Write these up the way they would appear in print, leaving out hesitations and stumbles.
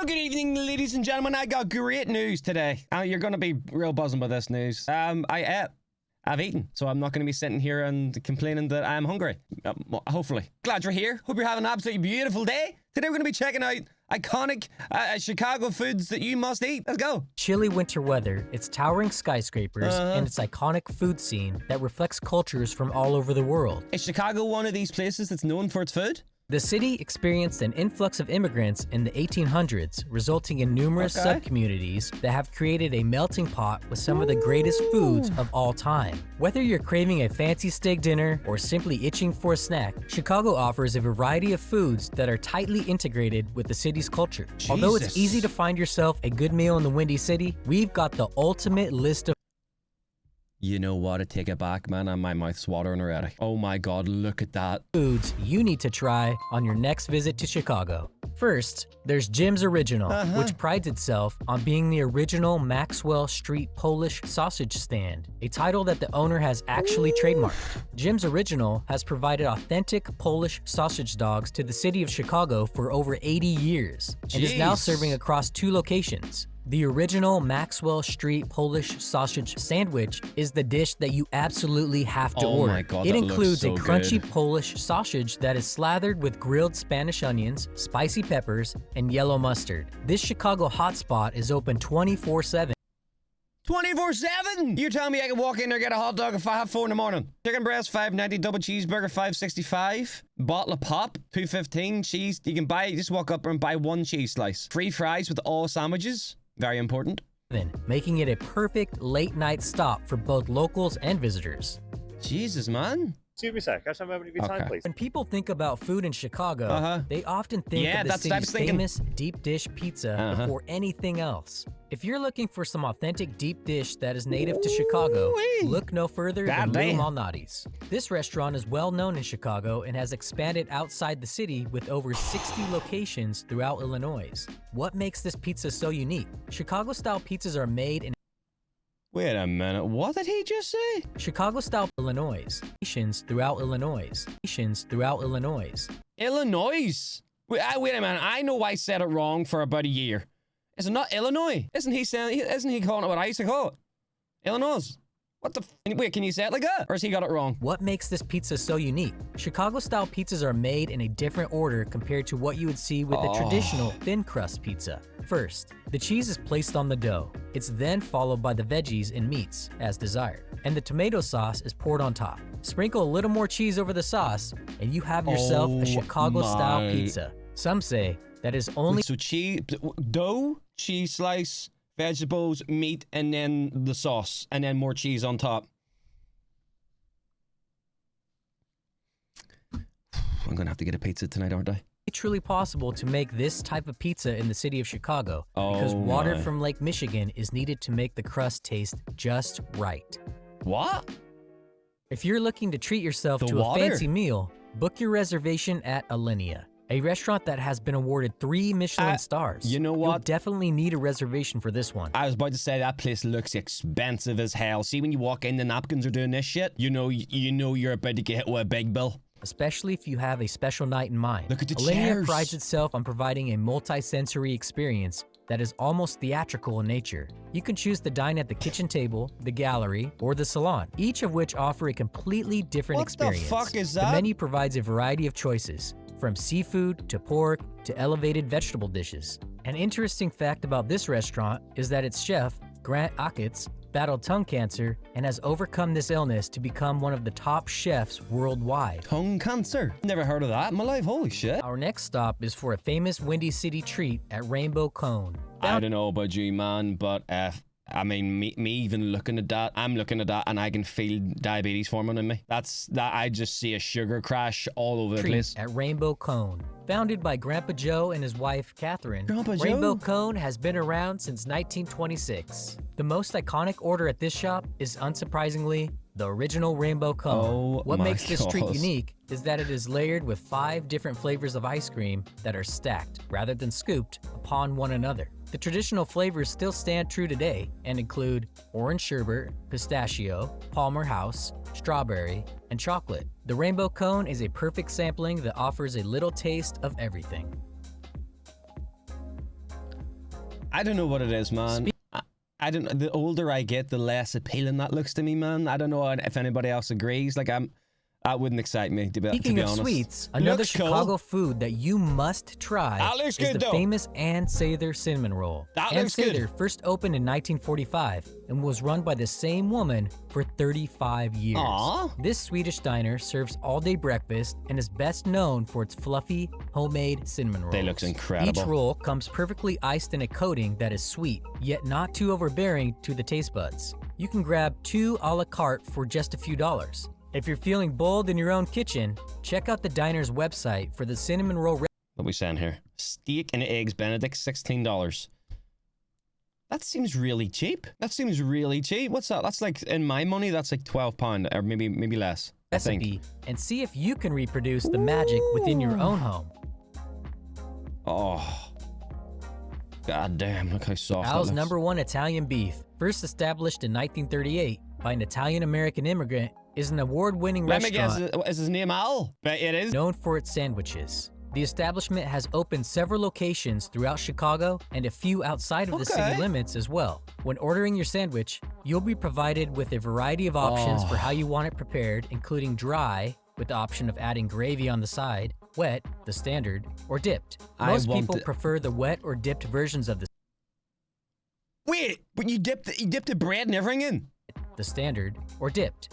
Well, good evening, ladies and gentlemen. I got great news today. You're going to be real buzzing by this news. I've eaten, so I'm not going to be sitting here and complaining that I'm hungry. Hopefully. Glad you're here. Hope you're having an absolutely beautiful day. Today we're going to be checking out iconic Chicago foods that you must eat. Let's go. Chilly winter weather, its towering skyscrapers, and its iconic food scene that reflects cultures from all over the world. Is Chicago one of these places that's known for its food? The city experienced an influx of immigrants in the 1800s, resulting in numerous sub-communities that have created a melting pot with some of the greatest foods of all time. Whether you're craving a fancy steak dinner or simply itching for a snack, Chicago offers a variety of foods that are tightly integrated with the city's culture. Although it's easy to find yourself a good meal in the Windy City, we've got the ultimate list of You know what? I take it back, man. My mouth's watering already. Oh my God, look at that. Foods you need to try on your next visit to Chicago. First, there's Jim's Original, which prides itself on being the original Maxwell Street Polish sausage stand, a title that the owner has actually trademarked. Jim's Original has provided authentic Polish sausage dogs to the city of Chicago for over 80 years and is now serving across 2 locations. The original Maxwell Street Polish sausage sandwich is the dish that you absolutely have to order. My God, it includes so a crunchy good. Polish sausage that is slathered with grilled Spanish onions, spicy peppers, and yellow mustard. This Chicago hotspot is open 24/7. 24/7? You're telling me I can walk in there and get a hot dog at 4 in the morning? Chicken breast, $5.90, double cheeseburger, $5.65, bottle of pop, $2.15, cheese. You can buy, just walk up and buy 1 cheese slice. Free fries with all sandwiches. Very important. Making it a perfect late night stop for both locals and visitors. Jesus, man. Excuse me, sir. Can I have a moment of your time, please? When people think about food in Chicago, they often think of the city's famous deep dish pizza before anything else. If you're looking for some authentic deep dish that is native to Chicago, look no further than Lou Malnati's. This restaurant is well known in Chicago and has expanded outside the city with over 60 locations throughout Illinois. What makes this pizza so unique? Chicago-style pizzas are made in Wait a minute, what did he just say? Chicago-style Illinois. Nations throughout Illinois. Nations throughout Illinois. Illinois? Wait a minute, I know I said it wrong for about a year. Is it not Illinois? Isn't he calling it what I used to call it? Illinois. What the wait, can you say it like that? Or has he got it wrong? What makes this pizza so unique? Chicago-style pizzas are made in a different order compared to what you would see with a traditional thin crust pizza. First, the cheese is placed on the dough. It's then followed by the veggies and meats, as desired. And the tomato sauce is poured on top. Sprinkle a little more cheese over the sauce, and you have yourself a Chicago-style pizza. Some say that is only so cheese, dough, cheese slice, vegetables, meat, and then the sauce, and then more cheese on top. I'm gonna have to get a pizza tonight, aren't I? truly possible to make this type of pizza in the city of Chicago because water from Lake Michigan is needed to make the crust taste just right. What? If you're looking to treat yourself to a fancy meal, book your reservation at Alenia, a restaurant that has been awarded 3 Michelin stars. You know what? You'll definitely need a reservation for this one. I was about to say that place looks expensive as hell. See, when you walk in, the napkins are doing this shit. You know you're about to get hit with a big bill. Especially if you have a special night in mind. Look at the Alenia chairs. prides itself on providing a multi-sensory experience that is almost theatrical in nature. You can choose to dine at the kitchen table, the gallery, or the salon, each of which offer a completely different experience. What the fuck is that? The menu provides a variety of choices, from seafood to pork to elevated vegetable dishes. An interesting fact about this restaurant is that its chef, Grant Achatz, battled tongue cancer and has overcome this illness to become one of the top chefs worldwide. Tongue cancer? Never heard of that in my life, holy shit. Our next stop is for a famous Windy City treat at Rainbow Cone. I don't know about you, man, but I mean, me even looking at that, I'm looking at that and I can feel diabetes forming in me. I just see a sugar crash all over the place. At Rainbow Cone. Founded by Grandpa Joe and his wife, Catherine, Rainbow Cone has been around since 1926. The most iconic order at this shop is, unsurprisingly, the original Rainbow Cone. What makes this treat unique is that it is layered with 5 different flavors of ice cream that are stacked, rather than scooped, upon one another. The traditional flavors still stand true today and include orange sherbet, pistachio, Palmer House, strawberry, and chocolate. The Rainbow Cone is a perfect sampling that offers a little taste of everything. I don't know what it is, man. I don't. The older I get, the less appealing that looks to me, man. I don't know if anybody else agrees. Like that wouldn't excite me, to be honest. Speaking of sweets, another Chicago food that you must try is the famous Ann Sather cinnamon roll. Ann Sather first opened in 1945 and was run by the same woman for 35 years. Aww. This Swedish diner serves all-day breakfast and is best known for its fluffy, homemade cinnamon rolls. They look incredible. Each roll comes perfectly iced in a coating that is sweet, yet not too overbearing to the taste buds. You can grab 2 a la carte for just a few dollars. If you're feeling bold in your own kitchen, check out the diner's website for the cinnamon roll. What are we saying here? Steak and eggs Benedict, $16. That seems really cheap. That seems really cheap. What's that? That's like, in my money, that's like £12 or maybe less. Recipe and see if you can reproduce the magic within your own home. Oh. God damn, look how soft Al's that looks. #1 Italian beef, first established in 1938 by an Italian-American immigrant, is an award-winning restaurant. Let me guess, is his name Al? It is. Known for its sandwiches. The establishment has opened several locations throughout Chicago and a few outside of the city limits as well. When ordering your sandwich, you'll be provided with a variety of options for how you want it prepared, including dry, with the option of adding gravy on the side, wet, the standard, or dipped. Most people prefer the wet or dipped versions of the. Wait, but you dipped the bread and everything in? The standard, or dipped.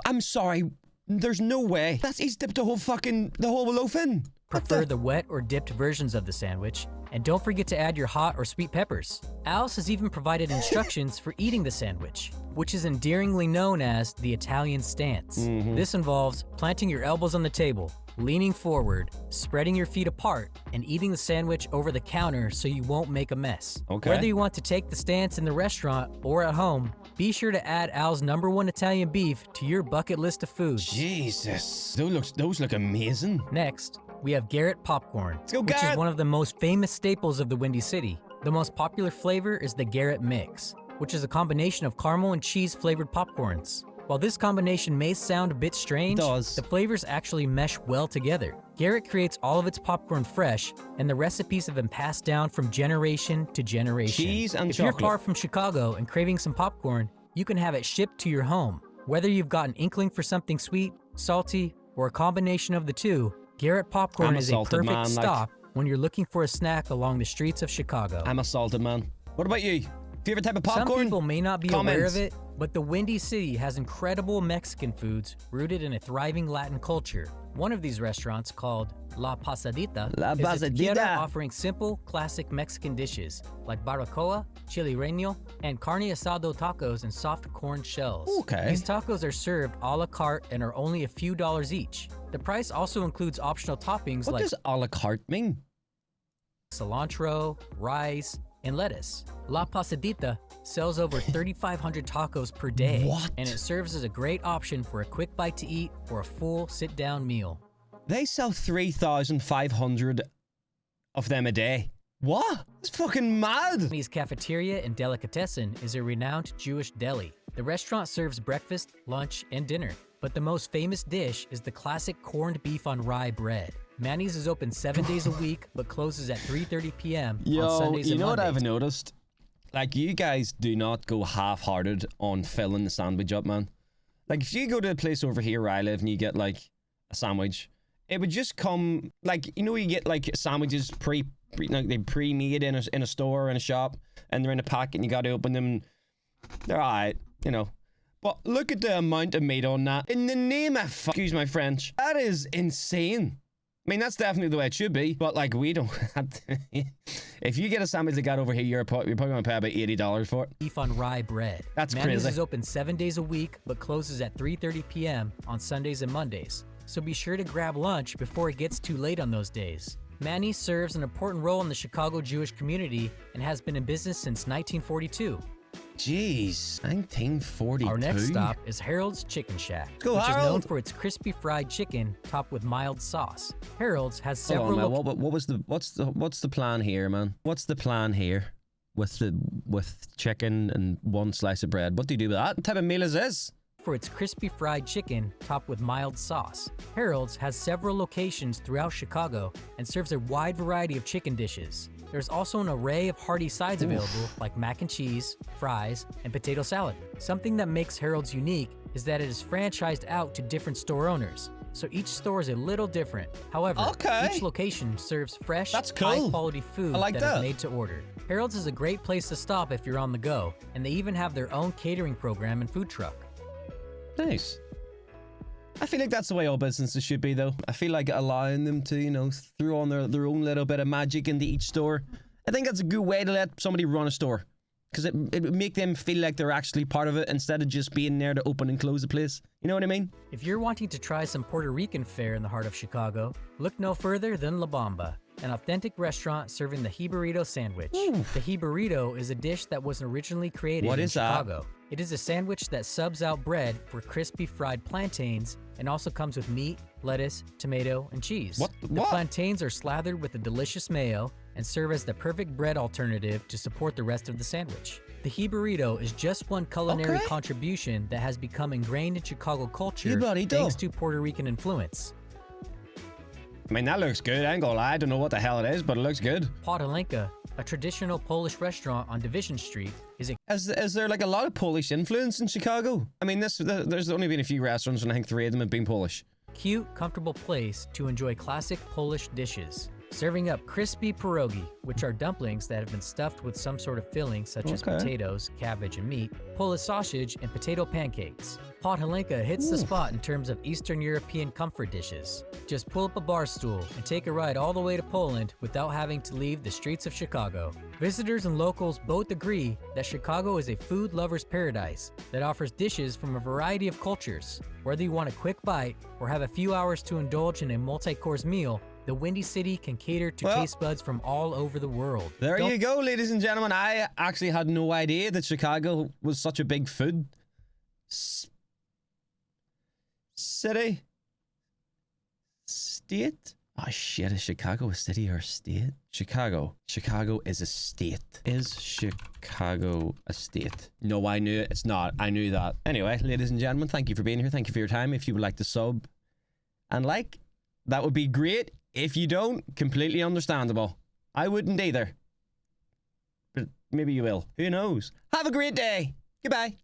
I'm sorry, there's no way. He's dipped the whole loaf in. Prefer the wet or dipped versions of the sandwich, and don't forget to add your hot or sweet peppers. Al's has even provided instructions for eating the sandwich, which is endearingly known as the Italian stance. This involves planting your elbows on the table, leaning forward, spreading your feet apart, and eating the sandwich over the counter so you won't make a mess. Whether you want to take the stance in the restaurant or at home, be sure to add Al's #1 Italian beef to your bucket list of foods. Jesus, those look amazing. Next, we have Garrett popcorn, which is one of the most famous staples of the Windy City. The most popular flavor is the Garrett Mix, which is a combination of caramel and cheese flavored popcorns. While this combination may sound a bit strange, the flavors actually mesh well together. Garrett creates all of its popcorn fresh, and the recipes have been passed down from generation to generation. Cheese and chocolate. If you're far from Chicago and craving some popcorn, you can have it shipped to your home. Whether you've got an inkling for something sweet, salty, or a combination of the two, Garrett popcorn is a perfect stop when you're looking for a snack along the streets of Chicago. I'm a salted man. What about you? Favorite type of popcorn? Some people may not be aware of it, but the Windy City has incredible Mexican foods rooted in a thriving Latin culture. One of these restaurants, called La Pasadita, is a taqueria offering simple, classic Mexican dishes like barbacoa, chile relleno, and carne asado tacos and soft corn shells. These tacos are served a la carte and are only a few dollars each. The price also includes optional toppings like... What does a la carte mean? Cilantro, rice, and lettuce. La Pasadita sells over 3,500 tacos per day. And it serves as a great option for a quick bite to eat or a full sit-down meal. They sell 3,500 of them a day. What? That's fucking mad. Sony's Cafeteria and Delicatessen is a renowned Jewish deli. The restaurant serves breakfast, lunch, and dinner. But the most famous dish is the classic corned beef on rye bread. Manny's is open 7 days a week, but closes at 3:30 p.m. on Sundays and Mondays. You know what I've noticed? Like, you guys do not go half-hearted on filling the sandwich up, man. Like, if you go to a place over here where I live and you get, like, a sandwich, it would just come, like, you know, you get, like, sandwiches pre-made in a store or in a shop, and they're in a packet and you got to open them. They're alright, you know. But look at the amount of meat on that. In the name of excuse my French, that is insane. I mean, that's definitely the way it should be, but like, we don't have to. If you get a sandwich like that over here, you're probably going to pay about $80 for it. Beef on rye bread. That's Manny's crazy. is open 7 days a week, but closes at 3:30 p.m. on Sundays and Mondays. So be sure to grab lunch before it gets too late on those days. Manny's serves an important role in the Chicago Jewish community and has been in business since 1942. Jeez, 1942. Our next stop is Harold's Chicken Shack, which is known for its crispy fried chicken topped with mild sauce. Harold's has several. Hold on, man. What's the plan here, man? What's the plan here with chicken and one slice of bread? What do you do with that? What type of meal is this? For its crispy fried chicken topped with mild sauce. Harold's has several locations throughout Chicago and serves a wide variety of chicken dishes. There's also an array of hearty sides available, like mac and cheese, fries, and potato salad. Something that makes Harold's unique is that it is franchised out to different store owners, so each store is a little different. However, each location serves fresh, high-quality food that is made to order. Harold's is a great place to stop if you're on the go, and they even have their own catering program and food truck. Nice. I feel like that's the way all businesses should be, though. I feel like allowing them to, you know, throw on their own little bit of magic into each store. I think that's a good way to let somebody run a store. Because it would make them feel like they're actually part of it instead of just being there to open and close the place. You know what I mean? If you're wanting to try some Puerto Rican fare in the heart of Chicago, look no further than La Bamba, an authentic restaurant serving the jibarito sandwich. The jibarito is a dish that was originally created in Chicago. It is a sandwich that subs out bread for crispy fried plantains and also comes with meat, lettuce, tomato, and cheese. The plantains are slathered with a delicious mayo and serve as the perfect bread alternative to support the rest of the sandwich. The jibarito is just one culinary contribution that has become ingrained in Chicago culture thanks to Puerto Rican influence. I mean, that looks good. I ain't gonna lie. I don't know what the hell it is, but it looks good. Podhalenka, a traditional Polish restaurant on Division Street, is a... Is there like a lot of Polish influence in Chicago? I mean, there's only been a few restaurants and I think 3 of them have been Polish. Cute, comfortable place to enjoy classic Polish dishes. Serving up crispy pierogi, which are dumplings that have been stuffed with some sort of filling such as potatoes, cabbage, and meat, Polish sausage, and potato pancakes. Podhalenka hits the spot in terms of Eastern European comfort dishes. Just pull up a bar stool and take a ride all the way to Poland without having to leave the streets of Chicago. Visitors and locals both agree that Chicago is a food lover's paradise that offers dishes from a variety of cultures. Whether you want a quick bite or have a few hours to indulge in a multi-course meal, the Windy City can cater to taste buds from all over the world. There you go, ladies and gentlemen. I actually had no idea that Chicago was such a big food city. State? Oh shit, is Chicago a city or a state? Chicago is a state. Is Chicago a state? No, I knew it. It's not. I knew that. Anyway, ladies and gentlemen, thank you for being here. Thank you for your time. If you would like to sub and like, that would be great. If you don't, completely understandable. I wouldn't either. But maybe you will. Who knows? Have a great day. Goodbye.